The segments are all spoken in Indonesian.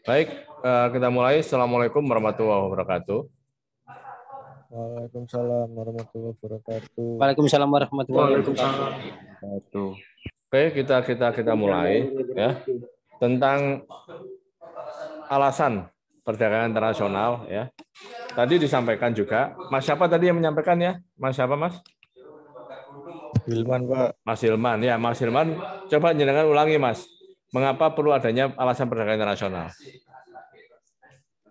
Baik, kita mulai. Assalamualaikum warahmatullahi wabarakatuh. Waalaikumsalam warahmatullahi wabarakatuh. Waalaikumsalam warahmatullahi wabarakatuh. Oke, kita mulai ya tentang alasan perdagangan internasional ya. Tadi disampaikan juga. Mas siapa tadi yang menyampaikan ya? Mas siapa, Mas? Hilman, Pak. Mas Hilman ya, Mas Hilman. Coba jenengan ulangi, Mas. Mengapa perlu adanya alasan perdagangan internasional?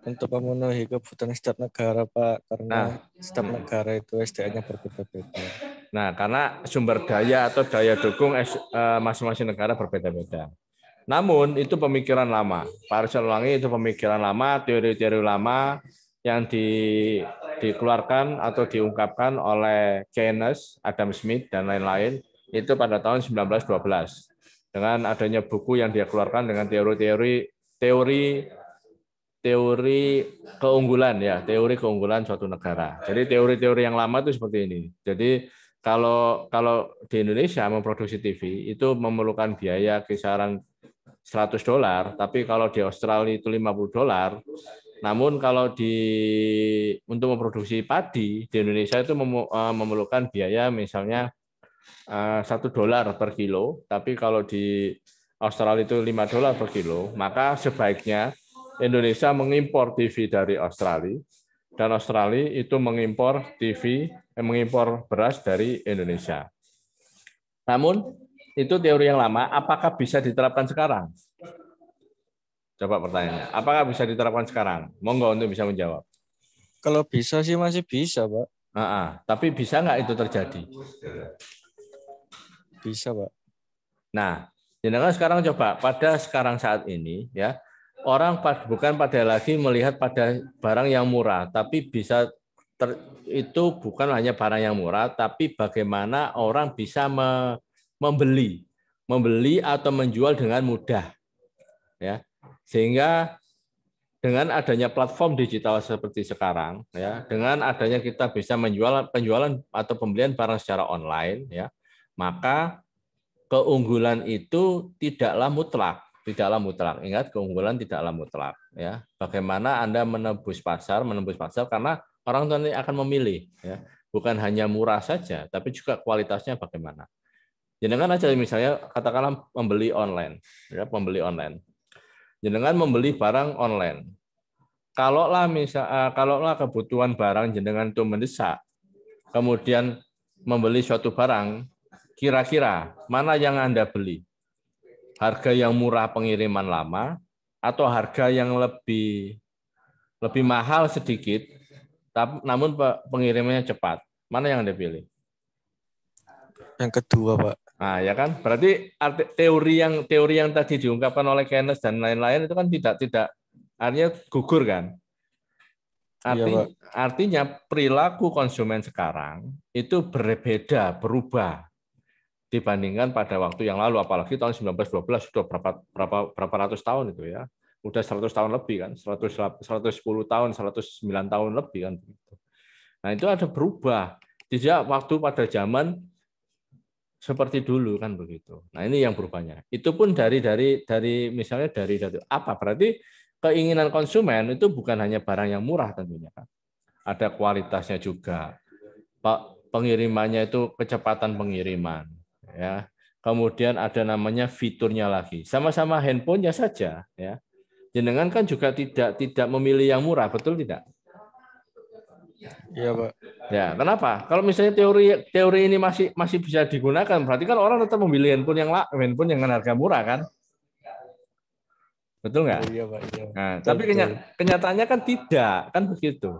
Untuk memenuhi kebutuhan setiap negara, Pak, karena setiap negara itu SDA-nya berbeda-beda. Nah, karena sumber daya atau daya dukung masing-masing negara berbeda-beda. Namun itu pemikiran lama. Pak Arsyad ulangi, itu pemikiran lama, teori-teori lama yang dikeluarkan atau diungkapkan oleh Keynes, Adam Smith dan lain-lain itu pada tahun 1912 dengan adanya buku yang dia keluarkan dengan teori keunggulan ya, teori keunggulan suatu negara. Jadi teori-teori yang lama itu seperti ini. Jadi kalau di Indonesia memproduksi TV itu memerlukan biaya kisaran $100, tapi kalau di Australia itu $50. Namun kalau untuk memproduksi padi di Indonesia itu memerlukan biaya misalnya $1 per kilo, tapi kalau di Australia itu $5 per kilo, maka sebaiknya Indonesia mengimpor TV dari Australia dan Australia itu mengimpor beras dari Indonesia. Namun itu teori yang lama, apakah bisa diterapkan sekarang? Coba pertanyaannya, apakah bisa diterapkan sekarang? Monggo untuk bisa menjawab. Kalau bisa sih masih bisa, Pak. Tapi bisa nggak itu terjadi? Bisa, Pak. Nah, jenengan sekarang coba pada sekarang saat ini ya, orang bukan pada lagi melihat pada barang yang murah, tapi itu bukan hanya barang yang murah, tapi bagaimana orang bisa membeli atau menjual dengan mudah, ya, sehingga dengan adanya platform digital seperti sekarang, ya, dengan adanya kita bisa penjualan atau pembelian barang secara online, ya, maka keunggulan itu tidaklah mutlak. Ingat, keunggulan tidaklah mutlak. Ya, bagaimana Anda menembus pasar karena orang nanti akan memilih. Ya, bukan hanya murah saja, tapi juga kualitasnya bagaimana. Jenengan aja misalnya katakanlah membeli online, ya, Jenengan membeli barang online. Kalaulah kebutuhan barang jenengan itu mendesak, kemudian membeli suatu barang, kira-kira mana yang Anda beli? Harga yang murah pengiriman lama atau harga yang lebih mahal sedikit, namun pengirimannya cepat? Mana yang Anda pilih? Yang kedua, Pak. Nah, ya kan? Berarti teori yang tadi diungkapkan oleh Keynes dan lain-lain itu kan tidak artinya gugur kan? Artinya perilaku konsumen sekarang itu berbeda, berubah dibandingkan pada waktu yang lalu, apalagi tahun 1912 sudah berapa ratus tahun itu ya. Udah 100 tahun lebih kan, 110 tahun, 109 tahun lebih kan begitu. Nah, itu ada berubah. Tidak waktu pada zaman seperti dulu kan begitu. Nah, ini yang berubahnya. Itu pun dari misalnya dari apa? Berarti keinginan konsumen itu bukan hanya barang yang murah tentunya kan. Ada kualitasnya juga. Pengirimannya itu kecepatan pengiriman, ya. Kemudian ada namanya fiturnya lagi. Sama-sama handphonenya saja, ya. Jenengan kan juga tidak memilih yang murah, betul tidak? Iya, Pak. Ya, kenapa? Kalau misalnya teori ini masih bisa digunakan, berarti kan orang tetap memilih handphone yang harga murah kan? Betul nggak? Iya, Pak. Iya. Nah, tapi kenyataannya kan tidak, kan begitu.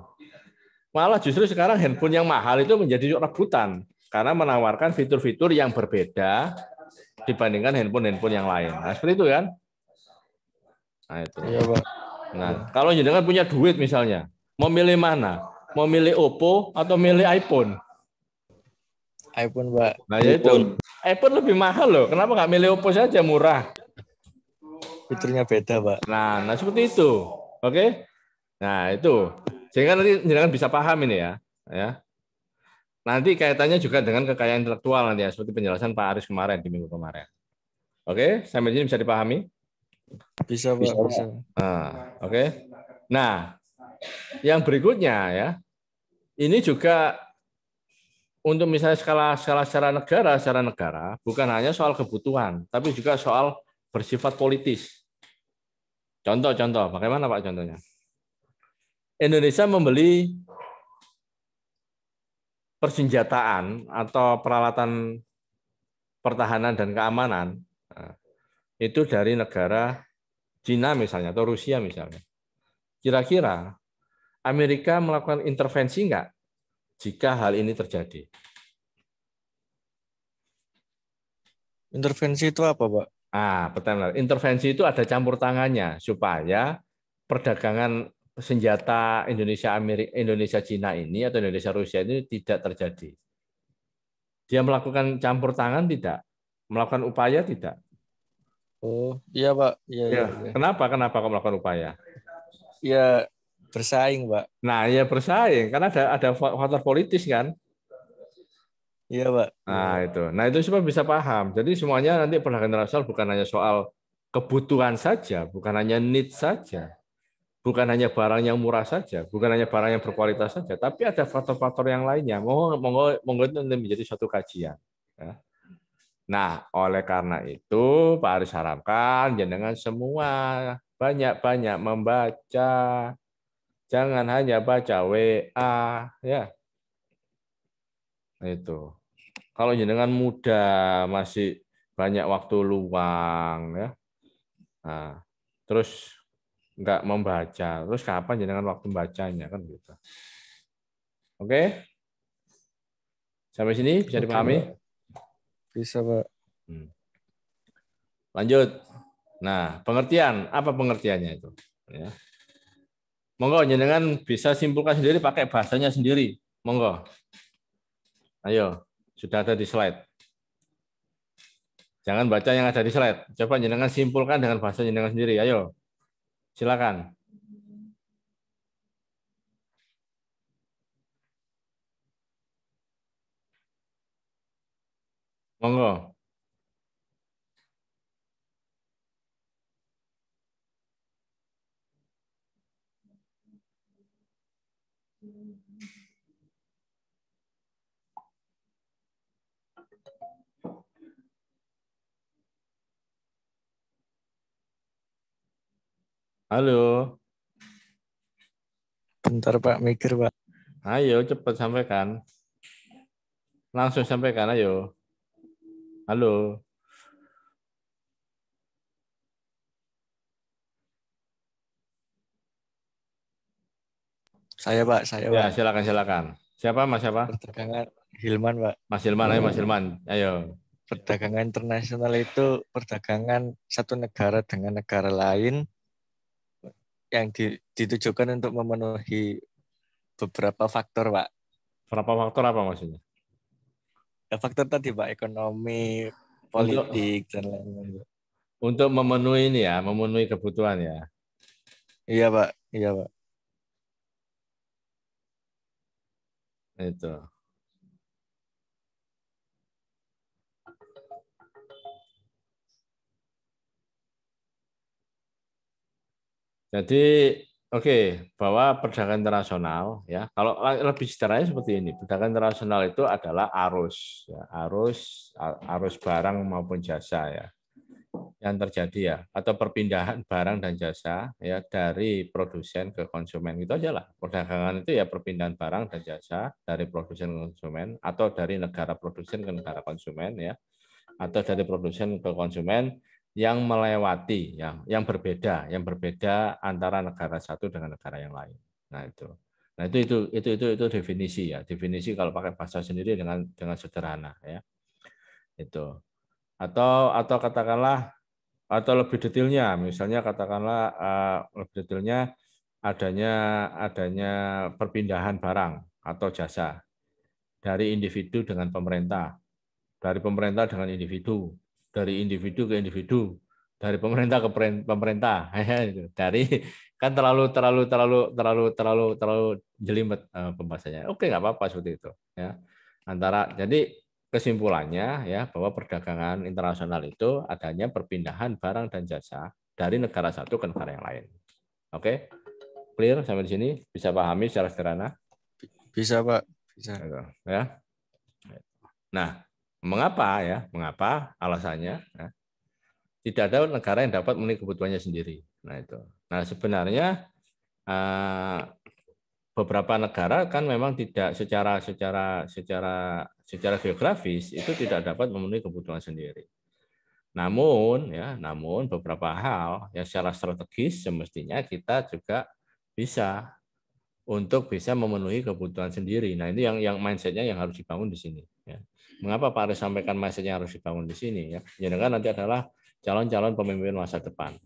Malah justru sekarang handphone yang mahal itu menjadi rebutan karena menawarkan fitur-fitur yang berbeda dibandingkan handphone yang lain. Nah, seperti itu kan? Nah, itu. Iya, Pak. Nah, kalau jenengan punya duit misalnya, mau milih mana? Mau milih Oppo atau milih iPhone? iPhone, Pak. Nah, ya itu. iPhone lebih mahal loh. Kenapa nggak milih Oppo saja murah? Fiturnya beda, Pak. Nah seperti itu. Oke? Nah, itu. Sehingga nanti jenengan bisa paham ini ya. nanti kaitannya juga dengan kekayaan intelektual nanti ya, seperti penjelasan Pak Aris kemarin di minggu kemarin. Oke, sampai sini bisa dipahami? Bisa, Pak. Bisa. Oke. Nah, yang berikutnya ya, ini juga untuk misalnya skala secara negara, bukan hanya soal kebutuhan, tapi juga soal bersifat politis. Contoh, bagaimana Pak contohnya? Indonesia membeli persenjataan atau peralatan pertahanan dan keamanan itu dari negara Cina misalnya atau Rusia misalnya. Kira-kira Amerika melakukan intervensi enggak jika hal ini terjadi? Intervensi itu apa, Pak? Betul. Intervensi itu ada campur tangannya supaya perdagangan senjata Indonesia Cina ini atau Indonesia Rusia ini tidak terjadi. Dia melakukan campur tangan tidak? Melakukan upaya tidak? Oh, iya, Pak. Iya. Kenapa kok melakukan upaya? Iya, bersaing, Pak. Nah, ya bersaing karena ada faktor politis kan. Iya, Pak. Nah, itu supaya bisa paham. Jadi semuanya nanti perdagangan internasional bukan hanya soal kebutuhan saja, bukan hanya need saja, bukan hanya barang yang murah saja, bukan hanya barang yang berkualitas saja, tapi ada faktor-faktor yang lainnya. Monggo itu nanti menjadi suatu kajian. Ya. Nah, oleh karena itu Pak Aris harapkan jenengan semua banyak-banyak membaca, jangan hanya baca WA, ya. Itu. Kalau jenengan muda masih banyak waktu luang, ya. Nah, terus nggak membaca, terus kapan jenengan waktu membacanya kan gitu. Oke? Sampai sini bisa dipahami? Bisa, Pak. Lanjut. Nah, pengertian, apa pengertiannya itu? Ya. Monggo jenengan bisa simpulkan sendiri pakai bahasanya sendiri. Monggo. Ayo, sudah ada di slide. Jangan baca yang ada di slide. Coba jenengan simpulkan dengan bahasa jenengan sendiri. Ayo. Silakan. Monggo. Halo. Bentar, Pak. Mikir, Pak. Ayo, cepat sampaikan. Langsung sampaikan, ayo. Halo. Saya, Pak. Ya, silakan. Siapa, Mas siapa? Perdagangan Hilman, Pak. Mas Hilman, ayo Mas Hilman. Ayo. Perdagangan internasional itu perdagangan satu negara dengan negara lain yang ditujukan untuk memenuhi beberapa faktor, Pak. Berapa faktor apa maksudnya? Ya, faktor tadi, Pak, ekonomi, politik, dan lain-lain. Untuk memenuhi ini ya, memenuhi kebutuhan ya. Iya, Pak. Iya, Pak. Itu. Jadi bahwa perdagangan internasional ya, kalau lebih sederhananya seperti ini, perdagangan internasional itu adalah arus ya, arus barang maupun jasa ya yang terjadi ya, atau perpindahan barang dan jasa ya dari produsen ke konsumen, itu aja lah. Perdagangan itu ya perpindahan barang dan jasa dari produsen ke konsumen atau dari negara produsen ke negara konsumen ya, atau dari produsen ke konsumen yang melewati yang berbeda antara negara satu dengan negara yang lain. Nah, itu definisi ya. Definisi kalau pakai bahasa sendiri dengan sederhana ya. Itu. Atau katakanlah atau lebih detailnya, misalnya katakanlah lebih detailnya adanya perpindahan barang atau jasa dari individu dengan pemerintah, dari pemerintah dengan individu, dari individu ke individu, dari pemerintah ke pemerintah. Dari kan terlalu jelimet pembahasannya. Oke, nggak apa-apa seperti itu ya. Jadi kesimpulannya ya bahwa perdagangan internasional itu adanya perpindahan barang dan jasa dari negara satu ke negara yang lain. Oke, clear sampai di sini? Bisa pahami secara sederhana? Bisa, Pak. Bisa. Ya. Nah, mengapa ya? Mengapa alasannya? Ya, tidak ada negara yang dapat memenuhi kebutuhannya sendiri. Nah itu. Nah sebenarnya beberapa negara kan memang tidak secara geografis itu tidak dapat memenuhi kebutuhan sendiri. Namun beberapa hal yang secara strategis semestinya kita juga bisa untuk bisa memenuhi kebutuhan sendiri. Nah ini yang mindsetnya yang harus dibangun di sini. Ya. Mengapa Pak Aris sampaikan mindsetnya harus dibangun di sini? Ya, jenengan nanti adalah calon-calon pemimpin masa depan.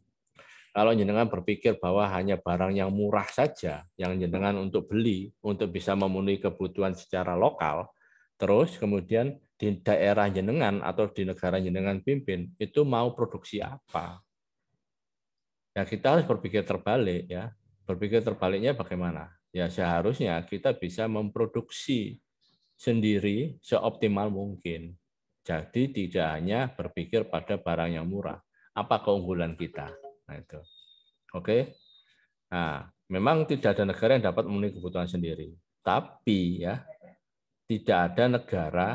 Kalau jenengan berpikir bahwa hanya barang yang murah saja yang jenengan untuk beli untuk bisa memenuhi kebutuhan secara lokal, terus kemudian di daerah jenengan atau di negara jenengan pimpin itu mau produksi apa? Ya kita harus berpikir terbalik ya. Berpikir terbaliknya bagaimana? Ya seharusnya kita bisa memproduksi sendiri seoptimal mungkin. Jadi tidak hanya berpikir pada barang yang murah. Apa keunggulan kita? Nah itu. Oke. Nah, memang tidak ada negara yang dapat memenuhi kebutuhan sendiri. Tapi ya tidak ada negara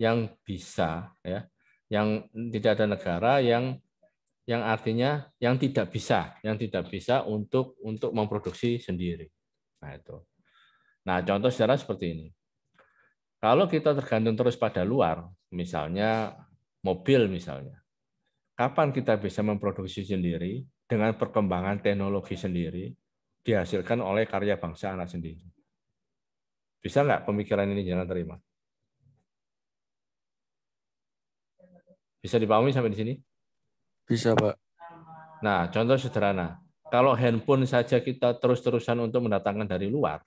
yang bisa ya, yang tidak ada negara yang artinya yang tidak bisa untuk memproduksi sendiri. Nah, itu. Nah, contoh sejarah seperti ini. Kalau kita tergantung terus pada luar, misalnya mobil misalnya, kapan kita bisa memproduksi sendiri dengan perkembangan teknologi sendiri dihasilkan oleh karya bangsa anak sendiri? Bisa nggak pemikiran ini jangan terima? Bisa dipahami sampai di sini? Bisa, Pak. Nah, contoh sederhana. Kalau handphone saja kita terus-terusan untuk mendatangkan dari luar,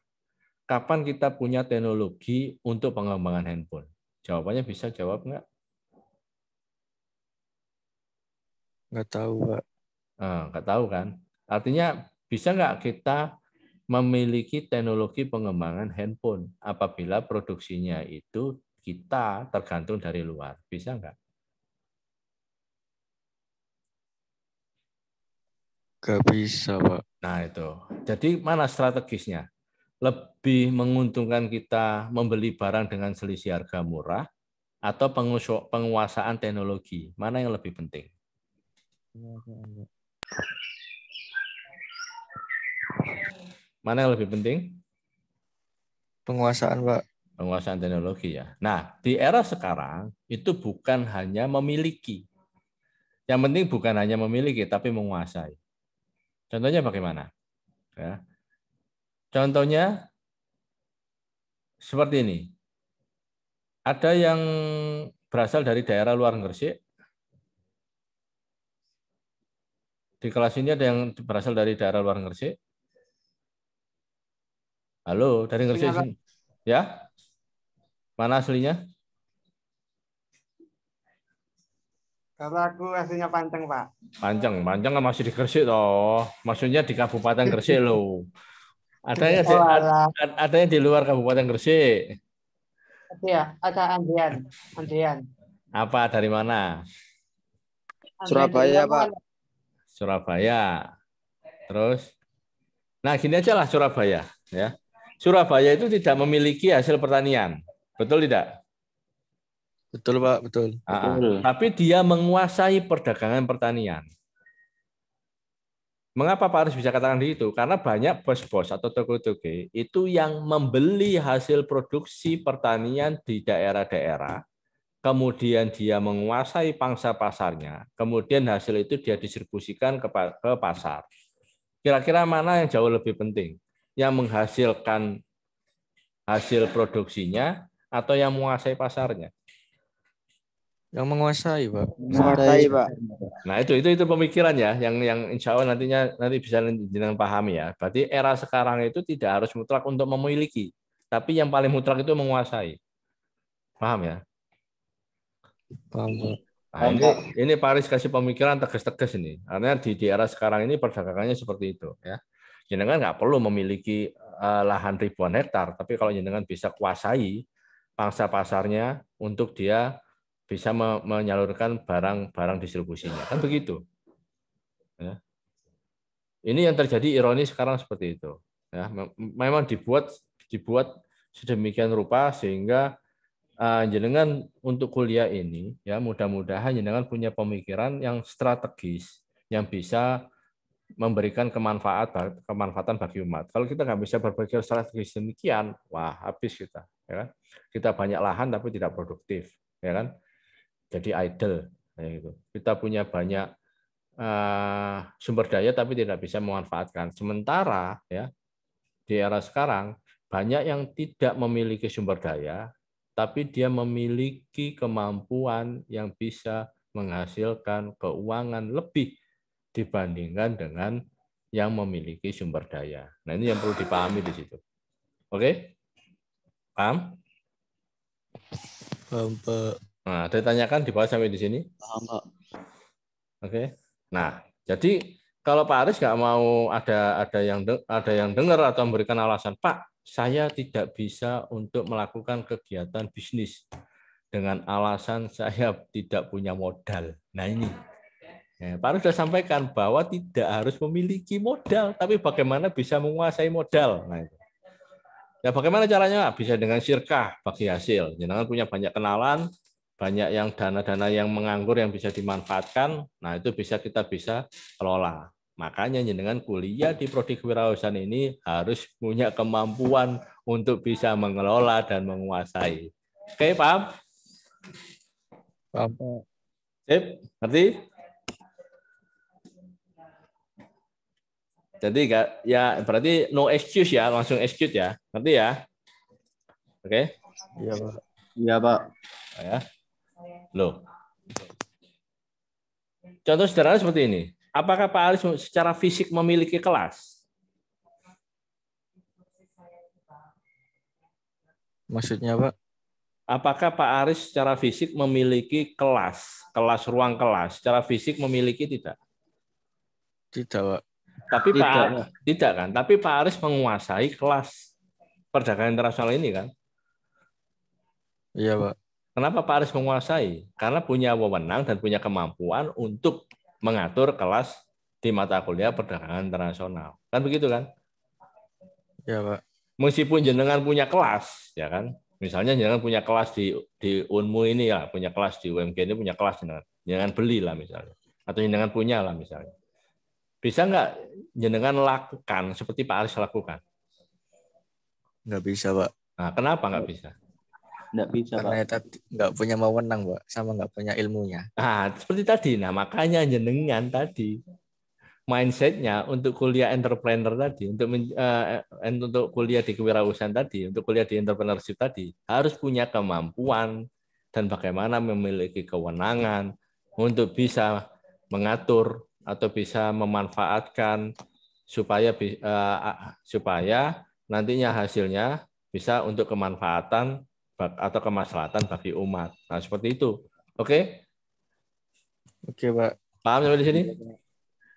kapan kita punya teknologi untuk pengembangan handphone? Jawabannya bisa jawab nggak? Nggak tahu, Pak. Nggak tahu kan? Artinya bisa nggak kita memiliki teknologi pengembangan handphone apabila produksinya itu kita tergantung dari luar? Bisa nggak? Nggak bisa, Pak. Nah itu. Jadi mana strategisnya? Lebih menguntungkan kita membeli barang dengan selisih harga murah atau penguasaan teknologi? Mana yang lebih penting? Mana yang lebih penting? Penguasaan, Pak. Penguasaan teknologi ya. Nah, di era sekarang itu bukan hanya memiliki. Yang penting bukan hanya memiliki, tapi menguasai. Contohnya bagaimana? Ya. Contohnya seperti ini. Ada yang berasal dari daerah luar Gresik. Di kelas ini ada yang berasal dari daerah luar Gresik. Halo, dari Gresik sini. Ya? Mana aslinya? Kalau aku aslinya Panceng, Pak. Panceng kan masih di Gresik toh. Maksudnya di Kabupaten Gresik loh. Ada yang di luar Kabupaten Gresik. Iya, ada Andrian. Apa dari mana? Surabaya, Pak. Surabaya. Terus, nah gini aja lah Surabaya. Ya, Surabaya itu tidak memiliki hasil pertanian, betul tidak? Betul, Pak. Betul. Tapi dia menguasai perdagangan pertanian. Mengapa Pak Aris bisa katakan itu? Karena banyak bos-bos atau tokoh-tokoh itu yang membeli hasil produksi pertanian di daerah-daerah, kemudian dia menguasai pangsa pasarnya, kemudian hasil itu dia distribusikan ke pasar. Kira-kira mana yang jauh lebih penting? Yang menghasilkan hasil produksinya atau yang menguasai pasarnya? Yang menguasai, Pak. Menguasai, Pak. Nah, itu pemikiran ya, yang insya Allah nanti bisa jenengan pahami ya. Berarti era sekarang itu tidak harus mutlak untuk memiliki, tapi yang paling mutlak itu menguasai. Paham ya? Paham, Pak. Nah, ini Pak Aris kasih pemikiran tegas-tegas ini. Karena di era sekarang ini perdagangannya seperti itu ya. Jenengan nggak perlu memiliki lahan ribuan hektar, tapi kalau jenengan bisa kuasai pangsa pasarnya untuk dia bisa menyalurkan barang-barang distribusinya. Kan begitu. Ya. Ini yang terjadi ironis sekarang seperti itu. Ya, memang dibuat sedemikian rupa sehingga jenengan untuk kuliah ini ya mudah-mudahan jenengan punya pemikiran yang strategis yang bisa memberikan kemanfaatan bagi umat. Kalau kita nggak bisa berpikir strategis demikian, wah habis kita. Ya kan? Kita banyak lahan tapi tidak produktif, ya kan? Jadi idle. Ya gitu. Kita punya banyak sumber daya tapi tidak bisa memanfaatkan. Sementara ya di era sekarang banyak yang tidak memiliki sumber daya tapi dia memiliki kemampuan yang bisa menghasilkan keuangan lebih dibandingkan dengan yang memiliki sumber daya. Nah, ini yang perlu dipahami di situ. Oke? Paham? Paham, Pak. Nah, ada tanyakan di bawah sampai di sini? Paham, Pak. Oke. Nah, jadi kalau Pak Aris nggak mau ada yang dengar atau memberikan alasan, Pak, saya tidak bisa untuk melakukan kegiatan bisnis dengan alasan saya tidak punya modal. Nah ini, ya, Pak Aris sudah sampaikan bahwa tidak harus memiliki modal, tapi bagaimana bisa menguasai modal. Nah, itu. Ya bagaimana caranya? Bisa dengan syirkah bagi hasil. Jangan punya banyak kenalan, banyak yang dana-dana yang menganggur yang bisa dimanfaatkan, nah itu kita bisa kelola. Makanya jenengan kuliah di prodi kewirausahaan ini harus punya kemampuan untuk bisa mengelola dan menguasai. Oke, paham? Paham, Pak. Sip, ngerti? Jadi ya berarti no excuse ya, langsung excuse ya. Ngerti ya? Oke? Iya, Pak. Iya, Pak. Ya. Loh. Contoh sederhana seperti ini. Apakah Pak Aris secara fisik memiliki kelas? Maksudnya, Pak? Apakah Pak Aris secara fisik memiliki kelas ruang kelas? Secara fisik memiliki tidak? Tidak, Pak. Tapi tidak kan? Tapi Pak Aris menguasai kelas perdagangan internasional ini kan? Iya, Pak. Kenapa Pak Aris menguasai? Karena punya wewenang dan punya kemampuan untuk mengatur kelas di mata kuliah perdagangan internasional. Kan begitu kan? Iya, Pak. Meskipun jenengan punya kelas, ya kan? Misalnya jenengan punya kelas di Unmu ini ya, punya kelas di UMG ini punya kelas jenengan beli lah misalnya. Atau jenengan punya lah misalnya. Bisa nggak jenengan lakukan seperti Pak Aris lakukan? Nggak bisa, Pak. Nah, kenapa nggak bisa? Nggak bisa, Karena Pak. tadi nggak punya wewenang, Pak, sama nggak punya ilmunya. Nah, seperti tadi. Nah, makanya jenengan tadi mindset-nya untuk kuliah entrepreneur tadi, untuk kuliah di kewirausahaan tadi, untuk kuliah di entrepreneurship tadi, harus punya kemampuan dan bagaimana memiliki kewenangan untuk bisa mengatur atau bisa memanfaatkan supaya nantinya hasilnya bisa untuk kemanfaatan atau kemaslahatan bagi umat. Nah, seperti itu. Oke? Oke, Pak. Paham sampai di sini?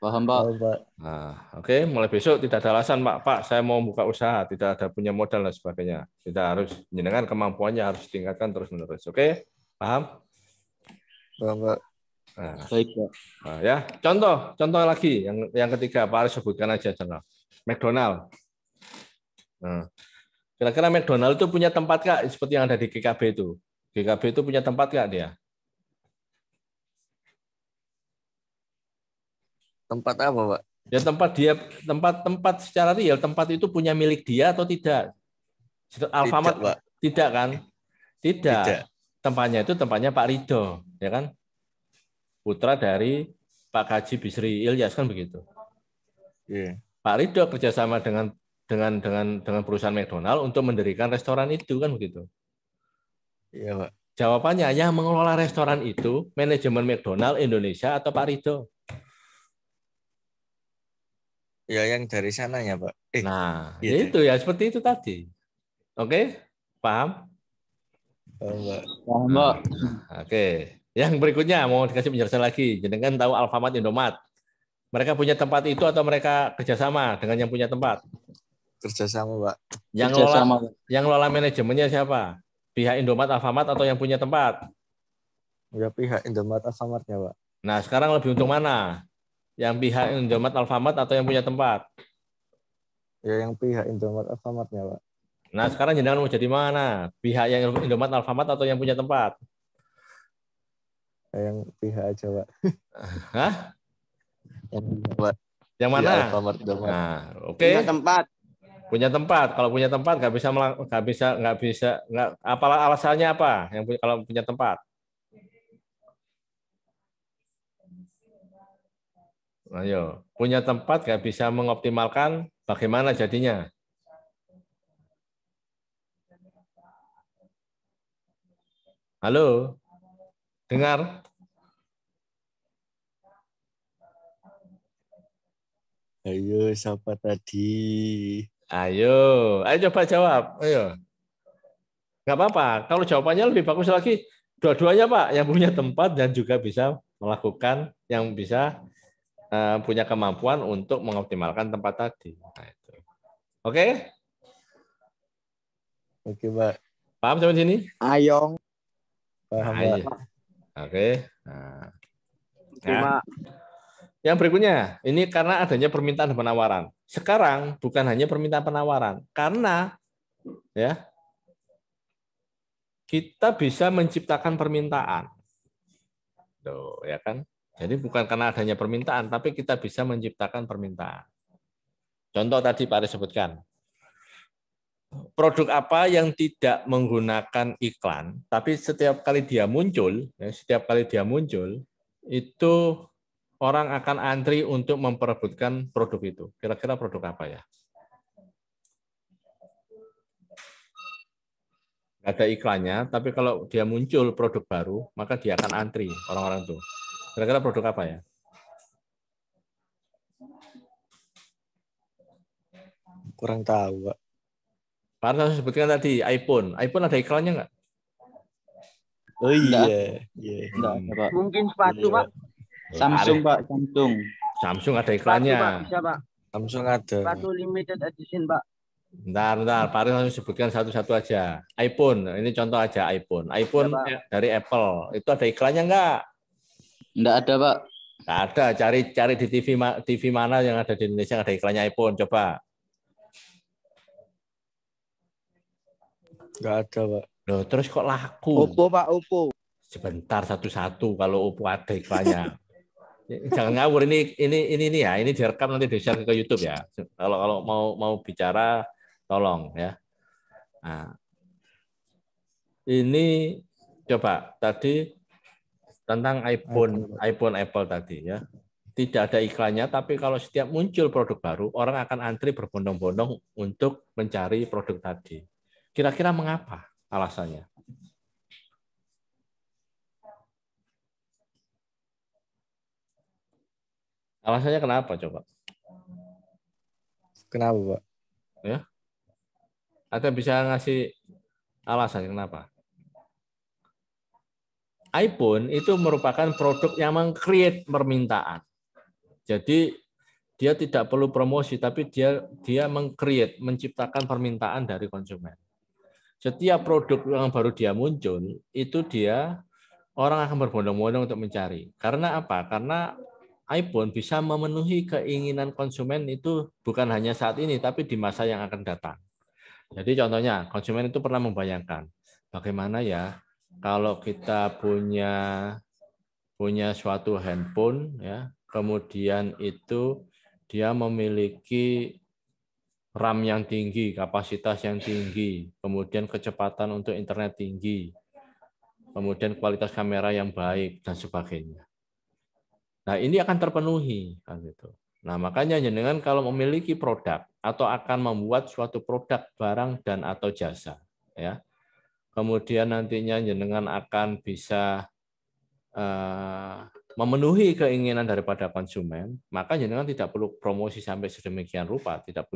Paham, Pak. Paham, Pak. Nah, oke, mulai besok tidak ada alasan, Pak. Pak, saya mau buka usaha, tidak ada punya modal dan sebagainya. Kita harus jenengan kemampuannya harus ditingkatkan terus-menerus. Oke? Paham? Paham, Pak. Nah, Baik, Pak. nah, ya, contoh lagi yang ketiga, Pak harus sebutkan aja contoh. McDonald. Nah, kira-kira McDonald itu punya tempat nggak seperti yang ada di GKB itu? GKB itu punya tempat nggak dia? Tempat apa, Pak? Ya tempat secara real tempat itu punya milik dia atau tidak? Alfamart Tidak, Pak. tidak kan? Tidak. Tidak. Tempatnya Pak Ridho, ya kan? Putra dari Pak Kaji Bisri Ilyas kan begitu. Iya. Pak Ridho kerjasama dengan perusahaan McDonald untuk mendirikan restoran itu kan begitu. Iya, Pak. Jawabannya yang mengelola restoran itu manajemen McDonald Indonesia atau Pak Ridho? Ya yang dari sananya, Pak. Nah, gitu. itu ya seperti itu tadi. Oke, paham? Paham, Pak. Paham, Pak. Oke. Yang berikutnya mau dikasih penjelasan lagi. Jenengan tahu Alfamart, Indomaret. Mereka punya tempat itu atau mereka kerjasama dengan yang punya tempat? Kerjasama, Pak. Yang lola manajemennya siapa? Pihak Indomaret, Alfamart atau yang punya tempat? Ya pihak Indomaret Alfamartnya, Pak. Nah, sekarang lebih untung mana? Yang pihak Indomaret, Alfamart atau yang punya tempat? Ya yang pihak Indomaret Alfamartnya, Pak. Nah, sekarang jenengan mau jadi mana? Pihak yang Indomaret, Alfamart atau yang punya tempat? Yang pihak aja, Pak. Hah? Yang pihak, Pak. Yang Di mana? Alfamart Indomaret. Nah, oke. Punya tempat. Punya tempat. Kalau punya tempat nggak bisa apalah alasannya apa? Kalau punya tempat. Ayo, punya tempat nggak bisa mengoptimalkan, bagaimana jadinya? Halo, dengar? Ayo, siapa tadi? Ayo coba jawab. Ayo, nggak apa-apa. Kalau jawabannya lebih bagus lagi, dua-duanya Pak, yang punya tempat dan juga bisa melakukan, yang bisa punya kemampuan untuk mengoptimalkan tempat tadi. Nah, itu. Oke? Oke, Pak. Paham sampai sini? Ayong. Paham, Nah, Pak. iya. Oke. Nah. Oke, Ya. Pak. Yang berikutnya, ini karena adanya permintaan dan penawaran. Sekarang bukan hanya permintaan penawaran, karena ya kita bisa menciptakan permintaan. Tuh, ya kan? Jadi bukan karena adanya permintaan, tapi kita bisa menciptakan permintaan. Contoh tadi Pak Aris sebutkan. Produk apa yang tidak menggunakan iklan, tapi setiap kali dia muncul, itu orang akan antri untuk memperebutkan produk itu. Kira-kira produk apa ya? Nggak ada iklannya, tapi kalau dia muncul produk baru, maka dia akan antri orang-orang itu. Kira-kira produk apa ya? Kurang tahu, Pak. Pak saya sebutkan tadi iPhone. iPhone ada iklannya nggak? Oh Enggak. iya. Iya. Enggak ada, Pak. Mungkin sepatu, Iya, Pak. Samsung, Pak. Samsung. Samsung ada Sepatu, iklannya. Pak. Bisa, Pak. Samsung ada. Sepatu limited edition, Pak. Bentar. Pak Aris langsung sebutkan satu-satu aja. iPhone, ini contoh aja iPhone. iPhone Ya, Pak. dari Apple, itu ada iklannya nggak? Enggak ada, Pak. Nggak ada. Cari di TV mana yang ada di Indonesia yang ada iklannya iPhone. Coba. Nggak ada, Pak. Loh, terus kok laku? Oppo, Pak. Oppo. Sebentar satu-satu kalau Oppo ada iklannya. Jangan ngawur, ini ya, ini direkam nanti di-share ke YouTube ya. Kalau mau bicara tolong ya. Nah, ini coba tadi tentang iPhone Apple tadi ya. Tidak ada iklannya, tapi kalau setiap muncul produk baru, orang akan antri berbondong-bondong untuk mencari produk tadi. Kira-kira mengapa alasannya? Alasannya kenapa coba? Kenapa, Pak? Ya, ada bisa ngasih alasan kenapa? iPhone itu merupakan produk yang meng-create permintaan. Jadi dia tidak perlu promosi, tapi dia meng-create, menciptakan permintaan dari konsumen. Setiap produk yang baru dia muncul, itu orang akan berbondong-bondong untuk mencari. Karena apa? Karena iPhone bisa memenuhi keinginan konsumen itu bukan hanya saat ini, tapi di masa yang akan datang. Jadi contohnya, konsumen itu pernah membayangkan, bagaimana ya kalau kita punya suatu handphone, ya, kemudian itu dia memiliki RAM yang tinggi, kapasitas yang tinggi, kemudian kecepatan untuk internet tinggi, kemudian kualitas kamera yang baik, dan sebagainya. Nah, ini akan terpenuhi. Kan gitu. Nah, makanya jenengan kalau memiliki produk atau akan membuat suatu produk, barang, dan atau jasa, ya, kemudian nantinya jenengan akan bisa memenuhi keinginan daripada konsumen, maka jenengan tidak perlu promosi sampai sedemikian rupa, tidak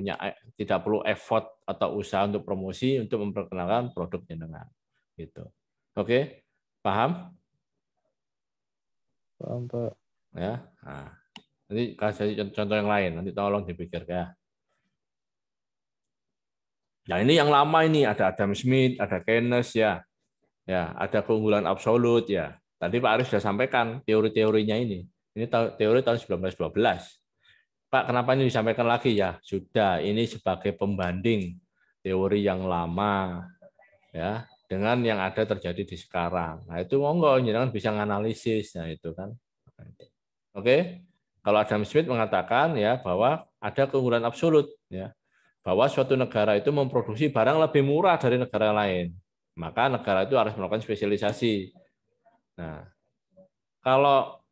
perlu effort atau usaha untuk promosi untuk memperkenalkan produk jenengan. Gitu. Oke, paham? Paham, Pak. Ya. Nah, nanti kasih contoh yang lain, nanti tolong dipikir ya. Nah, ini yang lama ini ada Adam Smith, ada Keynes ya. Ya, ada keunggulan absolut ya. Tadi Pak Aris sudah sampaikan teori-teorinya ini. Ini teori tahun 1912. Pak, kenapa ini disampaikan lagi ya? Sudah, ini sebagai pembanding teori yang lama ya dengan yang ada terjadi di sekarang. Nah, itu monggo jangan bisa menganalisis. Nah, itu kan. Oke. Kalau Adam Smith mengatakan ya bahwa ada keunggulan absolut ya. Bahwa suatu negara itu memproduksi barang lebih murah dari negara lain. Maka negara itu harus melakukan spesialisasi. Nah, kalau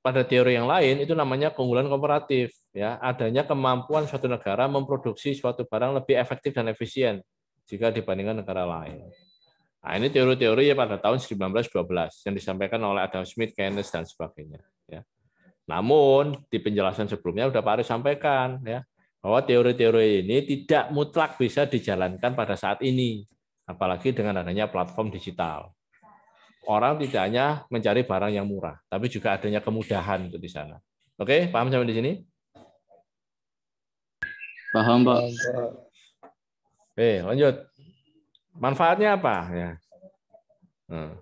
pada teori yang lain itu namanya keunggulan komparatif, ya, adanya kemampuan suatu negara memproduksi suatu barang lebih efektif dan efisien jika dibandingkan negara lain. Nah, ini teori-teori ya pada tahun 1912 yang disampaikan oleh Adam Smith, Keynes dan sebagainya, ya. Namun di penjelasan sebelumnya sudah Pak Aris sampaikan ya bahwa teori-teori ini tidak mutlak bisa dijalankan pada saat ini, apalagi dengan adanya platform digital. Orang tidak hanya mencari barang yang murah, tapi juga adanya kemudahan itu di sana. Oke, paham sampai di sini? Paham, Pak. Oke, lanjut. Manfaatnya apa? Ya. Nah,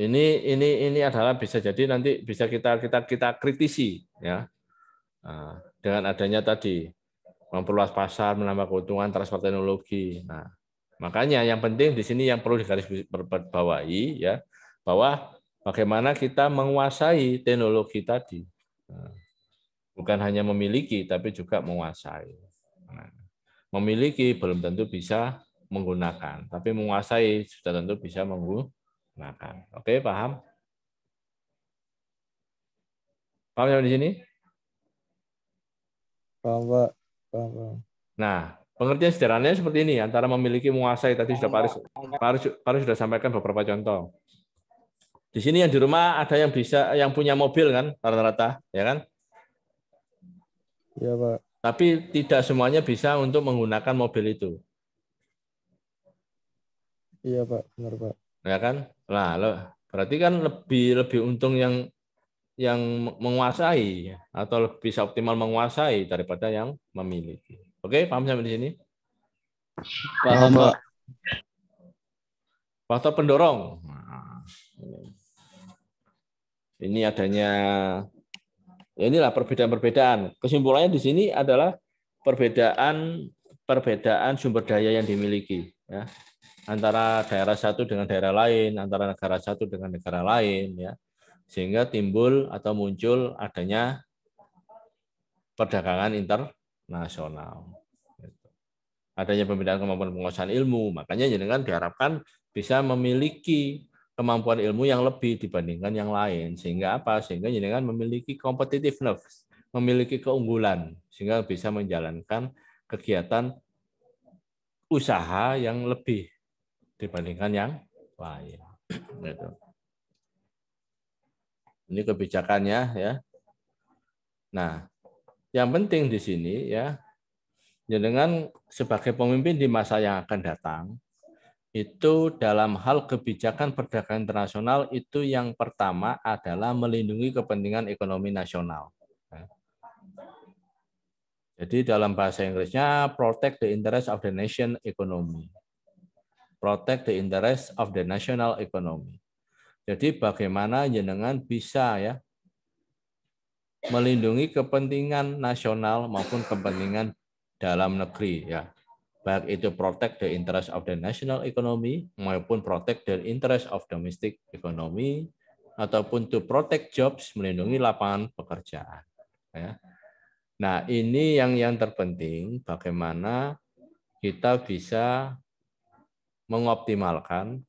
ini adalah bisa jadi nanti bisa kita kritisi ya. Nah, dengan adanya tadi memperluas pasar, menambah keuntungan transfer teknologi. Nah, makanya yang penting di sini yang perlu digarisbawahi ya bahwa bagaimana kita menguasai teknologi tadi. Nah, bukan hanya memiliki tapi juga menguasai. Nah, memiliki belum tentu bisa menggunakan, tapi menguasai sudah tentu bisa menggunakan. Oke, paham? Paham yang di sini? Paham, Pak. Paham. Nah, pengertian sederhananya seperti ini, antara memiliki menguasai tadi sudah Pak Aris sudah sampaikan beberapa contoh. Di sini yang di rumah ada yang bisa yang punya mobil kan rata-rata, ya kan? Iya, Pak. Tapi tidak semuanya bisa untuk menggunakan mobil itu. Iya, Pak. Benar, Pak. Ya kan? Nah, berarti kan lebih untung yang menguasai atau bisa optimal menguasai daripada yang memiliki. Oke, paham sampai di sini? Paham, Pak. Faktor pendorong. Nah, ini adanya inilah perbedaan-perbedaan. Kesimpulannya di sini adalah perbedaan sumber daya yang dimiliki ya. Antara daerah satu dengan daerah lain, antara negara satu dengan negara lain ya. Sehingga timbul atau muncul adanya perdagangan internasional. Adanya pembedaan kemampuan penguasaan ilmu, makanya jenengan diharapkan bisa memiliki kemampuan ilmu yang lebih dibandingkan yang lain. Sehingga apa? Sehingga jenengan memiliki competitiveness, memiliki keunggulan, sehingga bisa menjalankan kegiatan usaha yang lebih dibandingkan yang lain. Ini kebijakannya ya. Nah, yang penting di sini ya, jenengan sebagai pemimpin di masa yang akan datang, itu dalam hal kebijakan perdagangan internasional itu yang pertama adalah melindungi kepentingan ekonomi nasional. Jadi dalam bahasa Inggrisnya protect the interest of the nation economy. Protect the interest of the national economy. Jadi bagaimana jenengan bisa ya melindungi kepentingan nasional maupun kepentingan dalam negeri ya. Baik itu protect the interest of the national economy maupun protect the interest of domestic economy ataupun to protect jobs, melindungi lapangan pekerjaan ya. Nah, ini yang terpenting bagaimana kita bisa mengoptimalkan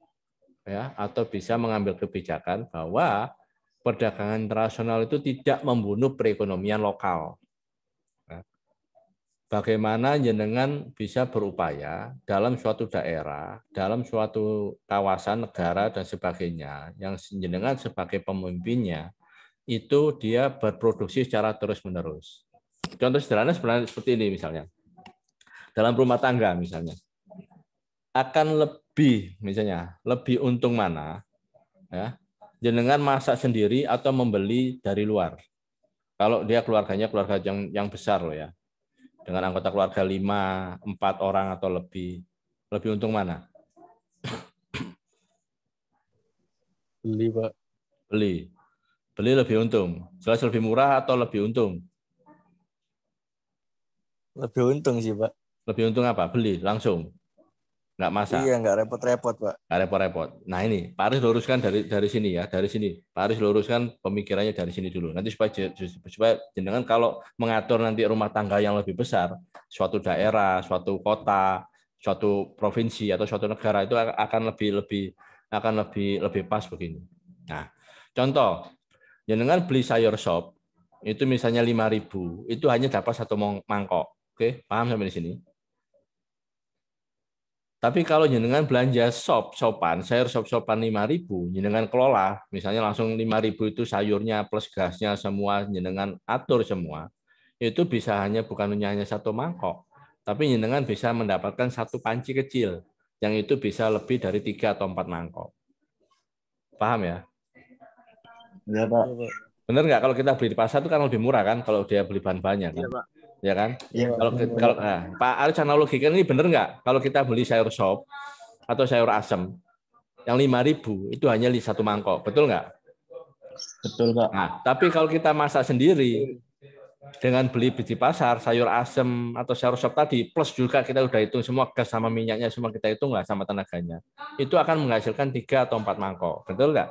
ya atau bisa mengambil kebijakan bahwa perdagangan internasional itu tidak membunuh perekonomian lokal. Bagaimana jenengan bisa berupaya dalam suatu daerah, dalam suatu kawasan negara dan sebagainya, yang jenengan sebagai pemimpinnya, itu dia berproduksi secara terus-menerus. Contoh sederhana sebenarnya seperti ini misalnya. Dalam rumah tangga misalnya. Akan lebih untung mana ya, jenengan masak sendiri atau membeli dari luar. Kalau dia keluarganya keluarga yang besar loh ya. Dengan anggota keluarga 5, 4 orang atau lebih. Lebih untung mana? Beli, Pak. Beli. Beli lebih untung. Jelas lebih murah atau lebih untung? Lebih untung sih, Pak. Lebih untung apa? Beli langsung. Nggak masak. Iya, nggak repot-repot, Pak. Nggak repot-repot. Nah ini, Pak Aris luruskan dari sini ya, dari sini. Pak Aris luruskan pemikirannya dari sini dulu. Nanti supaya jenengan kalau mengatur nanti rumah tangga yang lebih besar, suatu daerah, suatu kota, suatu provinsi atau suatu negara itu akan lebih pas begini. Nah, contoh, jenengan beli sayur sop itu misalnya 5.000, itu hanya dapat 1 mangkok. Oke, paham sampai di sini? Tapi kalau jenengan belanja sopan, sayur sopan 5.000, jenengan kelola, misalnya langsung 5.000 itu sayurnya plus gasnya semua, jenengan atur semua, itu bisa bukan hanya 1 mangkok, tapi jenengan bisa mendapatkan 1 panci kecil, yang itu bisa lebih dari 3 atau 4 mangkok. Paham ya? Iya, Pak. Bener nggak kalau kita beli di pasar itu kan lebih murah kan, kalau dia beli bahan-bahannya kan? Iya, Pak. Ya kan? Iya, Kalau Pak Aris analogikan ini bener nggak? Kalau kita beli sayur sop atau sayur asem yang 5.000 itu hanya 1 mangkok, betul nggak? betul, Pak. Nah, tapi kalau kita masak sendiri dengan beli di pasar sayur asem atau sayur sop tadi plus juga kita udah hitung semua gas sama minyaknya semua kita hitung nggak sama tenaganya, itu akan menghasilkan 3 atau 4 mangkok, betul nggak?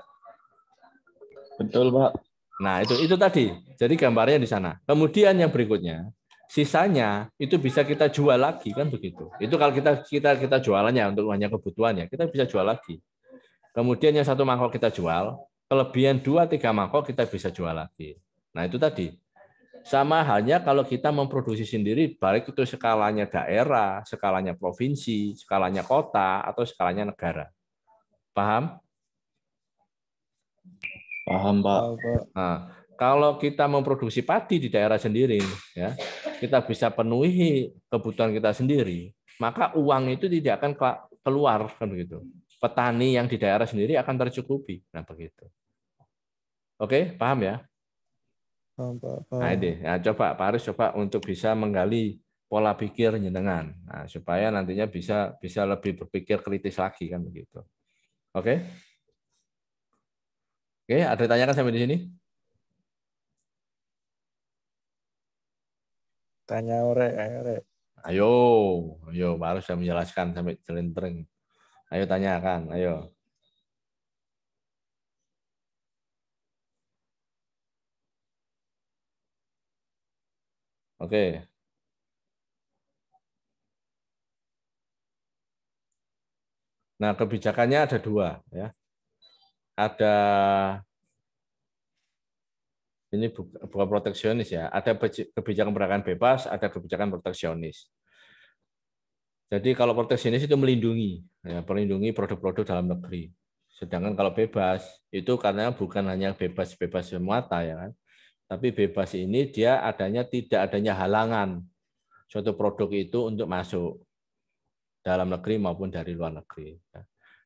Betul, Pak. Nah itu tadi. Jadi gambarnya di sana. Kemudian yang berikutnya sisanya itu bisa kita jual lagi kan begitu. Itu kalau kita jualannya untuk hanya kebutuhannya, kita bisa jual lagi. Kemudian yang 1 mangkok kita jual, kelebihan 2-3 mangkok kita bisa jual lagi. Nah itu tadi. Sama halnya kalau kita memproduksi sendiri, baik itu skalanya daerah, skalanya provinsi, skalanya kota, atau skalanya negara. Paham? Paham, Pak. Nah, kalau kita memproduksi padi di daerah sendiri, ya, kita bisa penuhi kebutuhan kita sendiri, maka uang itu tidak akan keluar kan begitu. Petani yang di daerah sendiri akan tercukupi. Nah, begitu. Oke, paham ya? Paham, Pak. Nah, ini. Nah, coba Pak Aris coba untuk bisa menggali pola pikir jenengan. Nah, supaya nantinya bisa lebih berpikir kritis lagi kan begitu. Oke? Oke, ada tanyakan sampai di sini? Tanya orek. Ayo, baru saya menjelaskan sampai jelentering. Ayo tanyakan, ayo. Oke. Nah, kebijakannya ada 2, ya. Ada ini bukan proteksionis ya. Ada kebijakan perdagangan bebas, ada kebijakan proteksionis. Jadi kalau proteksionis itu melindungi, ya, melindungi produk-produk dalam negeri. Sedangkan kalau bebas itu karena bukan hanya bebas semata ya kan, tapi bebas ini dia tidak adanya halangan suatu produk itu untuk masuk dalam negeri maupun dari luar negeri. Ya.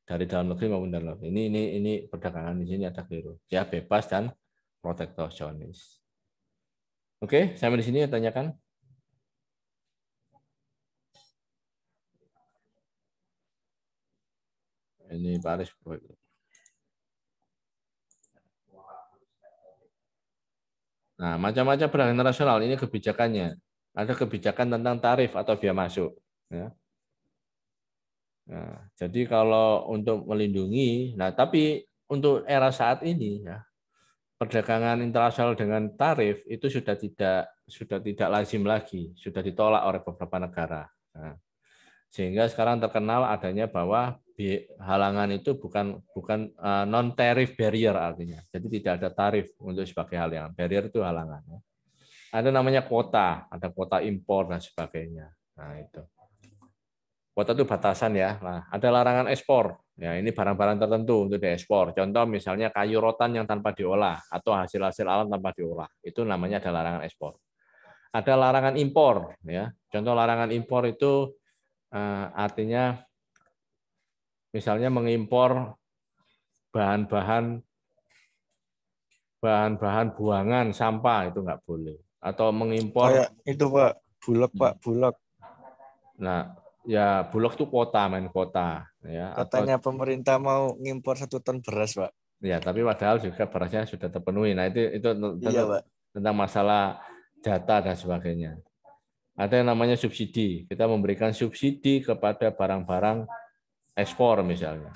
Dari dalam negeri maupun dari luar negeri. Ini perdagangan di sini ada keliru. Ya bebas dan proteksionis. Oke, sampai di sini tanyakan. Ini Pak Aris. Nah, macam-macam perdagangan internasional ini kebijakannya. Ada kebijakan tentang tarif atau biaya masuk. Ya. Nah, jadi kalau untuk melindungi, nah tapi untuk era saat ini ya perdagangan internasional dengan tarif itu sudah tidak lazim lagi, sudah ditolak oleh beberapa negara. Nah, sehingga sekarang terkenal adanya bahwa halangan itu bukan non tarif barrier artinya. Jadi tidak ada tarif untuk sebagai halangan. Barrier itu halangan. Ada namanya kuota, ada kuota impor dan sebagainya. Nah, itu. Kuota itu batasan ya. Nah, ada larangan ekspor. Ya, ini barang-barang tertentu untuk diekspor. Contoh misalnya kayu rotan yang tanpa diolah atau hasil-hasil alam tanpa diolah. Itu namanya ada larangan ekspor. Ada larangan impor ya. Contoh larangan impor itu artinya misalnya mengimpor bahan-bahan buangan sampah itu nggak boleh atau mengimpor Kayak itu, Pak. Bulog. Nah, Ya, Bulog itu kuota, main kuota. Ya, Katanya pemerintah mau ngimpor 1 ton beras, Pak. ya, tapi padahal juga berasnya sudah terpenuhi. Nah, itu Iya, Pak. tentang masalah data dan sebagainya. Ada yang namanya subsidi. Kita memberikan subsidi kepada barang-barang ekspor misalnya.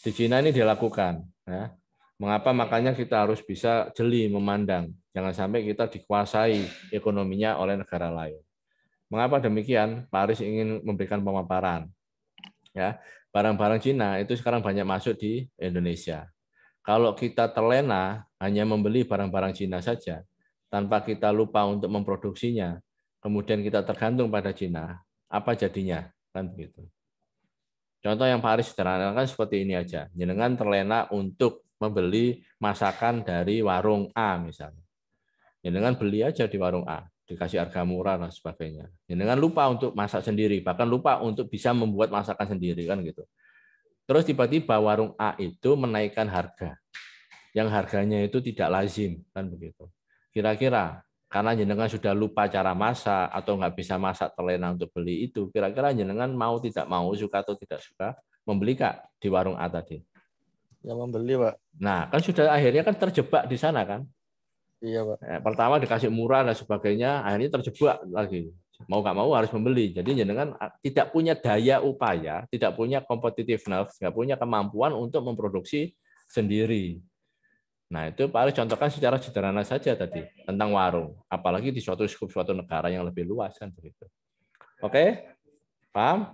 Di Cina ini dilakukan. Ya. Mengapa? Makanya kita harus bisa jeli memandang. Jangan sampai kita dikuasai ekonominya oleh negara lain. Mengapa demikian? Pak Aris ingin memberikan pemaparan. Ya, barang-barang Cina itu sekarang banyak masuk di Indonesia. Kalau kita terlena hanya membeli barang-barang Cina saja, tanpa kita lupa untuk memproduksinya, kemudian kita tergantung pada Cina, apa jadinya? Kan begitu. Contoh yang Pak Aris sederhanakan seperti ini aja. Jenengan terlena untuk membeli masakan dari warung A misalnya. Jenengan beli aja di warung A, dikasih harga murah dan sebagainya. Jenengan lupa untuk masak sendiri, bahkan lupa untuk bisa membuat masakan sendiri kan gitu. Terus tiba-tiba warung A itu menaikkan harga. Yang harganya itu tidak lazim kan begitu. Kira-kira karena jenengan sudah lupa cara masak atau nggak bisa masak terlena untuk beli itu, kira-kira jenengan mau tidak mau, suka atau tidak suka membeli Kak di warung A tadi. Ya membeli, Pak. Nah, kan sudah akhirnya kan terjebak di sana kan. Iya, Pak. Pertama dikasih murah dan sebagainya, akhirnya terjebak lagi. Mau nggak mau harus membeli. Jadi jenengan tidak punya daya upaya, tidak punya competitiveness, nggak punya kemampuan untuk memproduksi sendiri. Nah, itu Pak Aris contohkan secara sederhana saja tadi tentang warung, apalagi di suatu skup suatu negara yang lebih luas kan begitu. Oke? Paham?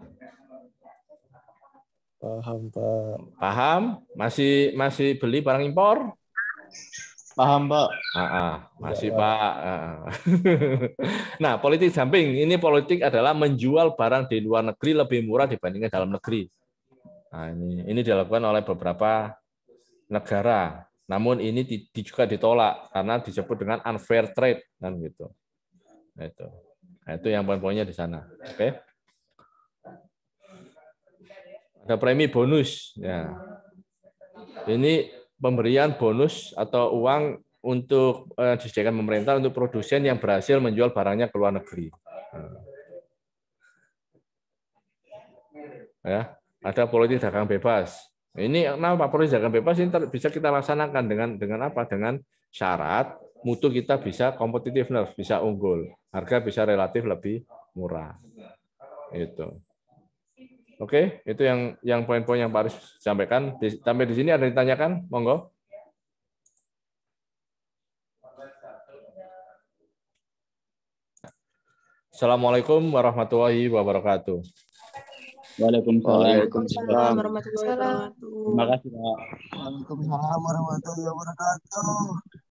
Paham, Pak. Paham? Masih beli barang impor? Paham, Pak. Masih, Pak. Nah, politik dumping ini politik adalah menjual barang di luar negeri lebih murah dibandingkan dalam negeri. Nah, ini dilakukan oleh beberapa negara. Namun ini juga ditolak karena disebut dengan unfair trade kan gitu. Nah, itu yang poin-poinnya di sana. Oke. Ada premi bonus ya. Ini pemberian bonus atau uang untuk disediakan pemerintah untuk produsen yang berhasil menjual barangnya ke luar negeri. Ya, ada politik dagang bebas. Ini kenapa politik dagang bebas ini bisa kita laksanakan dengan apa? Dengan syarat mutu kita bisa competitiveness, bisa unggul, harga bisa relatif lebih murah. Itu. Oke, itu yang poin-poin yang Pak Aris sampaikan. Sampai di sini ada yang ditanyakan? Monggo. Assalamualaikum warahmatullahi wabarakatuh. Waalaikumsalam warahmatullahi wabarakatuh. Terima kasih, Pak. Waalaikumsalam warahmatullahi wabarakatuh.